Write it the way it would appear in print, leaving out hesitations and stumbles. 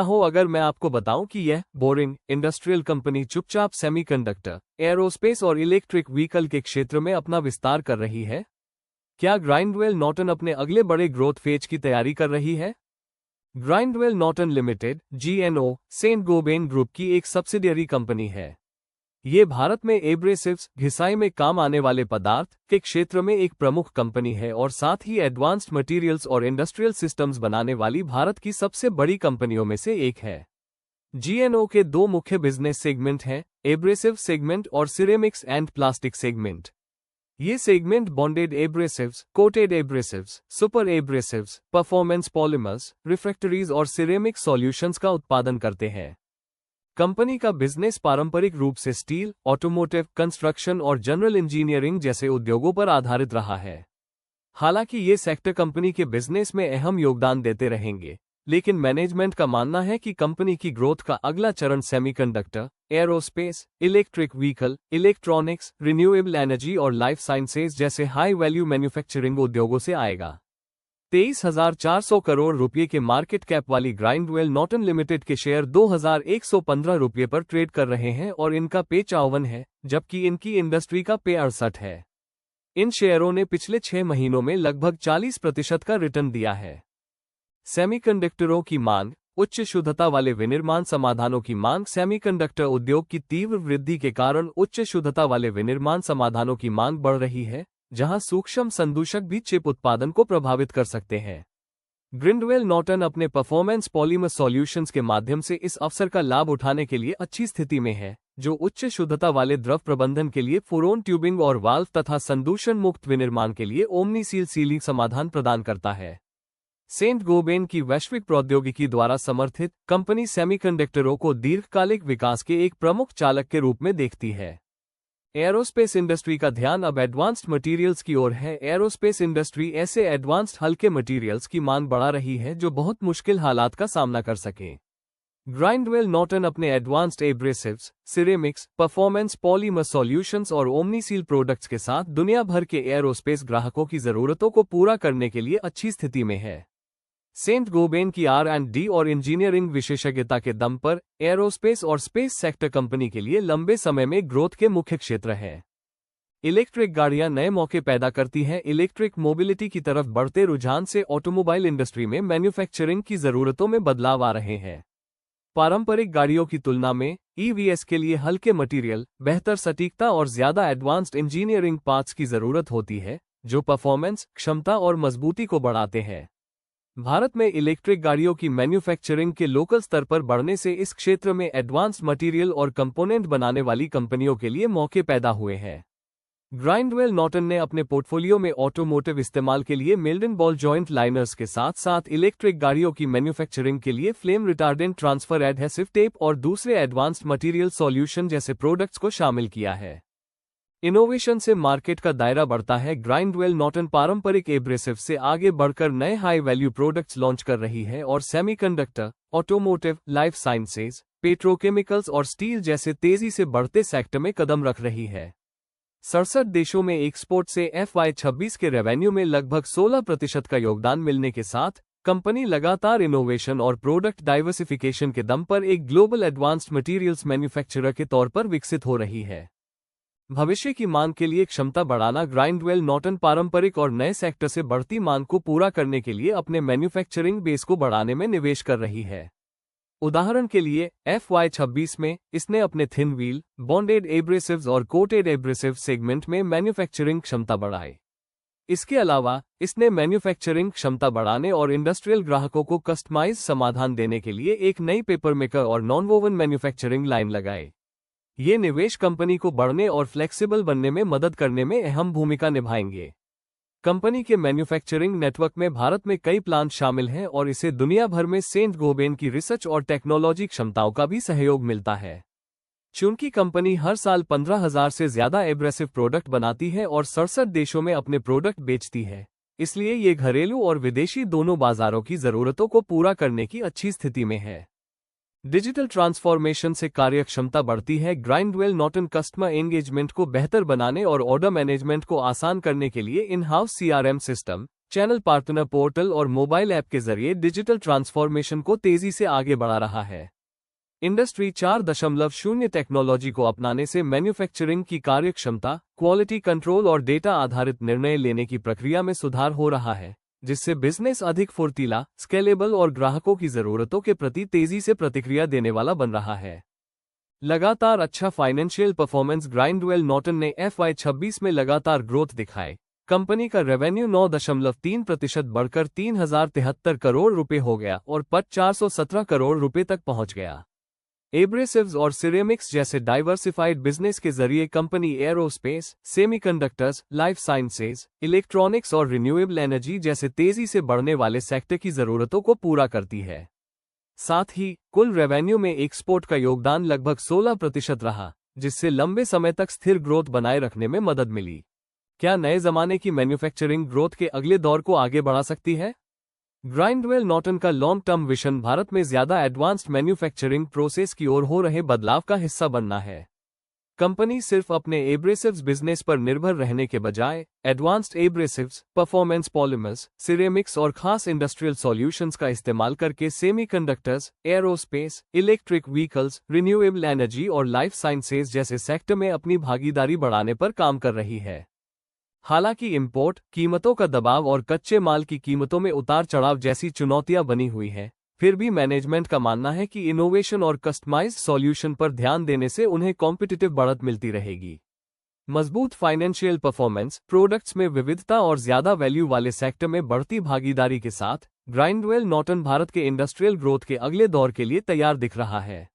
हो अगर मैं आपको बताऊं कि यह बोरिंग इंडस्ट्रियल कंपनी चुपचाप सेमीकंडक्टर, एरोस्पेस और इलेक्ट्रिक व्हीकल के क्षेत्र में अपना विस्तार कर रही है। क्या ग्राइंडवेल नॉर्टन अपने अगले बड़े ग्रोथ फेज की तैयारी कर रही है? Grindwell Norton limited (GNO) Saint Gobain group की एक सब्सिडियरी कंपनी है। ये भारत में एब्रेसिव्स, घिसाई में काम आने वाले पदार्थ के क्षेत्र में एक प्रमुख कंपनी है और साथ ही एडवांस्ड मटेरियल्स और इंडस्ट्रियल सिस्टम्स बनाने वाली भारत की सबसे बड़ी कंपनियों में से एक है। GNO के दो मुख्य बिजनेस सेगमेंट हैं, एब्रेसिव सेगमेंट और सिरेमिक्स एंड प्लास्टिक सेगमेंट। ये segment bonded abrasives, coated abrasives, super abrasives, performance polymers, refractories और सिरेमिक सॉल्यूशंस का उत्पादन करते हैं। कंपनी का बिजनेस पारंपरिक रूप से स्टील, ऑटोमोटिव, कंस्ट्रक्शन और जनरल इंजीनियरिंग जैसे उद्योगों पर आधारित रहा है। हालांकि ये सेक्टर कंपनी के बिजनेस में अहम योगदान देते रहेंगे, लेकिन मैनेजमेंट का मानना है कि कंपनी की ग्रोथ का अगला चरण semiconductor, aerospace, electric vehicle, electronics, renewable energy और लाइफ साइंसेज जैसे हाई वैल्यू मैन्युफैक्चरिंग उद्योगों से आएगा। 23,400 करोड़ रुपये के मार्केट कैप वाली ग्राइंडवेल नॉर्टन लिमिटेड के शेयर 2,115 रुपये पर ट्रेड कर रहे हैं और इनका पे 54 है, जबकि इनकी इंडस्ट्री का पे 68 है। इन शेयरों ने पिछले 6 महीनों में लगभग 40% का रिटर्न दिया है। सेमीकंडक्टरों की मांग, उच्च शुद्धता वाले विनिर्माण समाधानों की मांग। सेमीकंडक्टर उद्योग की तीव्र वृद्धि के कारण उच्च शुद्धता वाले विनिर्माण समाधानों की मांग बढ़ रही है, जहां सूक्ष्म संदूषक भी चिप उत्पादन को प्रभावित कर सकते हैं। ग्राइंडवेल नॉर्टन अपने परफॉर्मेंस पॉलीमर सॉल्यूशंस के माध्यम से इस अवसर का लाभ उठाने के लिए अच्छी स्थिति में है, जो उच्च शुद्धता वाले द्रव प्रबंधन के लिए फुरोन ट्यूबिंग और वाल्व तथा संदूषण मुक्त विनिर्माण के लिए ओमनी सील सीलिंग समाधान प्रदान करता है। सेंट गोबेन की वैश्विक प्रौद्योगिकी द्वारा समर्थित कंपनी सेमीकंडक्टरों को दीर्घकालिक विकास के एक प्रमुख चालक के रूप में देखती है। एरोस्पेस इंडस्ट्री का ध्यान अब एडवांस्ड मटेरियल्स की ओर है। एरोस्पेस इंडस्ट्री ऐसे एडवांस्ड हल्के मटेरियल्स की मांग बढ़ा रही है जो बहुत मुश्किल हालात का सामना कर सकें। ग्राइंडवेल नॉर्टन अपने advanced abrasives, ceramics, performance polymer solutions और ओमनी सील प्रोडक्ट्स के साथ दुनिया भर के एरोस्पेस ग्राहकों की जरूरतों को पूरा करने के लिए अच्छी स्थिति में है। सेंट गोबेन की R&D और इंजीनियरिंग विशेषज्ञता के दम पर एरोस्पेस और स्पेस सेक्टर कंपनी के लिए लंबे समय में ग्रोथ के मुख्य क्षेत्र है। इलेक्ट्रिक गाड़ियां नए मौके पैदा करती हैं। इलेक्ट्रिक मोबिलिटी की तरफ बढ़ते रुझान से ऑटोमोबाइल इंडस्ट्री में मैन्युफैक्चरिंग की जरूरतों में बदलाव आ रहे हैं। पारंपरिक गाड़ियों की तुलना में EVs के लिए हल्के मटेरियल, बेहतर सटीकता और ज्यादा एडवांस्ड इंजीनियरिंग पार्ट्स की जरूरत होती है, जो परफॉर्मेंस, क्षमता और मजबूती को बढ़ाते हैं। भारत में इलेक्ट्रिक गाड़ियों की मैन्युफैक्चरिंग के लोकल स्तर पर बढ़ने से इस क्षेत्र में एडवांस्ड मटेरियल और कंपोनेंट बनाने वाली कंपनियों के लिए मौके पैदा हुए हैं। ग्राइंडवेल नॉर्टन ने अपने पोर्टफोलियो में ऑटोमोटिव इस्तेमाल के लिए मेल्डन बॉल जॉइंट लाइनर्स के साथ साथ इलेक्ट्रिक गाड़ियों की मैन्युफैक्चरिंग के लिए flame retardant transfer adhesive tape और दूसरे एडवांस्ड मटेरियल सॉल्यूशन जैसे प्रोडक्ट्स को शामिल किया है। इनोवेशन से मार्केट का दायरा बढ़ता है। ग्राइंडवेल नॉर्टन पारंपरिक एब्रेसिव से आगे बढ़कर नए हाई वैल्यू प्रोडक्ट्स लॉन्च कर रही है और semiconductor, automotive, life sciences, petrochemicals और स्टील जैसे तेजी से बढ़ते सेक्टर में कदम रख रही है। 67 देशों में एक्सपोर्ट से FY26 के रेवेन्यू में लगभग 16% का योगदान मिलने के साथ कंपनी लगातार इनोवेशन और प्रोडक्ट डाइवर्सिफिकेशन के दम पर एक ग्लोबल एडवांस्ड मटेरियल्स मैन्युफैक्चरर के तौर पर विकसित हो रही है। भविष्य की मांग के लिए क्षमता बढ़ाना। ग्राइंडवेल नॉर्टन पारंपरिक और नए सेक्टर से बढ़ती मांग को पूरा करने के लिए अपने मैन्युफैक्चरिंग बेस को बढ़ाने में निवेश कर रही है। उदाहरण के लिए FY26 में इसने अपने थिन व्हील, बॉन्डेड एब्रेसिव्स और कोटेड एब्रेसिव सेगमेंट में मैन्युफैक्चरिंग क्षमता बढ़ाई। इसके अलावा इसने मैन्युफैक्चरिंग क्षमता बढ़ाने और इंडस्ट्रियल ग्राहकों को कस्टमाइज समाधान देने के लिए एक नई पेपर मेकर और नॉनवोवन मैन्युफैक्चरिंग लाइन लगाई। ये निवेश कंपनी को बढ़ने और फ्लेक्सिबल बनने में मदद करने में अहम भूमिका निभाएंगे। कंपनी के मैन्युफैक्चरिंग नेटवर्क में भारत में कई प्लांट शामिल हैं और इसे दुनिया भर में सेंट गोबेन की रिसर्च और टेक्नोलॉजी क्षमताओं का भी सहयोग मिलता है। चूंकि कंपनी हर साल 15,000 से ज्यादा एब्रेसिव प्रोडक्ट बनाती है और 67 देशों में अपने प्रोडक्ट बेचती है, इसलिए ये घरेलू और विदेशी दोनों बाजारों की जरूरतों को पूरा करने की अच्छी स्थिति में है। डिजिटल ट्रांसफॉर्मेशन से कार्यक्षमता बढ़ती है। ग्राइंडवेल नॉर्टन कस्टमर एंगेजमेंट को बेहतर बनाने और ऑर्डर मैनेजमेंट को आसान करने के लिए in house CRM system, channel partner portal और मोबाइल ऐप के जरिए डिजिटल ट्रांसफॉर्मेशन को तेजी से आगे बढ़ा रहा है। इंडस्ट्री 4.0 टेक्नोलॉजी को अपनाने से मैन्युफैक्चरिंग की कार्यक्षमता, क्वालिटी कंट्रोल और डेटा आधारित निर्णय लेने की प्रक्रिया में सुधार हो रहा है, जिससे बिजनेस अधिक फुर्तीला, स्केलेबल और ग्राहकों की जरूरतों के प्रति तेजी से प्रतिक्रिया देने वाला बन रहा है। लगातार अच्छा फाइनेंशियल परफॉर्मेंस। ग्राइंडवेल नॉर्टन ने FY26 में लगातार ग्रोथ दिखाए। कंपनी का रेवेन्यू 9.3% बढ़कर 3073 करोड़ रुपए हो गया और पट 417 करोड़ रुपए तक पहुंच गया। एब्रेसिव्स और सिरेमिक्स जैसे डाइवर्सिफाइड बिजनेस के जरिए company aerospace, semiconductors, life sciences, electronics और रिन्यूएबल एनर्जी जैसे तेजी से बढ़ने वाले सेक्टर की जरूरतों को पूरा करती है। साथ ही कुल रेवेन्यू में एक्सपोर्ट का योगदान लगभग 16% रहा, जिससे लंबे समय तक स्थिर ग्रोथ बनाए रखने में मदद मिली। क्या नए जमाने की मैन्युफैक्चरिंग ग्रोथ के अगले दौर को आगे बढ़ा सकती है? ग्राइंडवेल नॉर्टन का लॉन्ग टर्म विजन भारत में ज्यादा एडवांस्ड मैन्युफैक्चरिंग प्रोसेस की ओर हो रहे बदलाव का हिस्सा बनना है। कंपनी सिर्फ अपने एब्रेसिव्स बिजनेस पर निर्भर रहने के बजाय advanced abrasives, performance polymers, ceramics और खास इंडस्ट्रियल सॉल्यूशंस का इस्तेमाल करके semiconductors, aerospace, electric vehicles, renewable energy और लाइफ साइंसेज जैसे सेक्टर में अपनी भागीदारी बढ़ाने पर काम कर रही है। हालांकि इंपोर्ट, कीमतों का दबाव और कच्चे माल की कीमतों में उतार चढ़ाव जैसी चुनौतियां बनी हुई हैं, फिर भी मैनेजमेंट का मानना है कि इनोवेशन और कस्टमाइज्ड सॉल्यूशन पर ध्यान देने से उन्हें कॉम्पिटिटिव बढ़त मिलती रहेगी। मजबूत फाइनेंशियल परफॉर्मेंस, प्रोडक्ट्स में विविधता और ज्यादा वैल्यू वाले सेक्टर में बढ़ती भागीदारी के साथ ग्राइंडवेल नॉर्टन भारत के इंडस्ट्रियल ग्रोथ के अगले दौर के लिए तैयार दिख रहा है।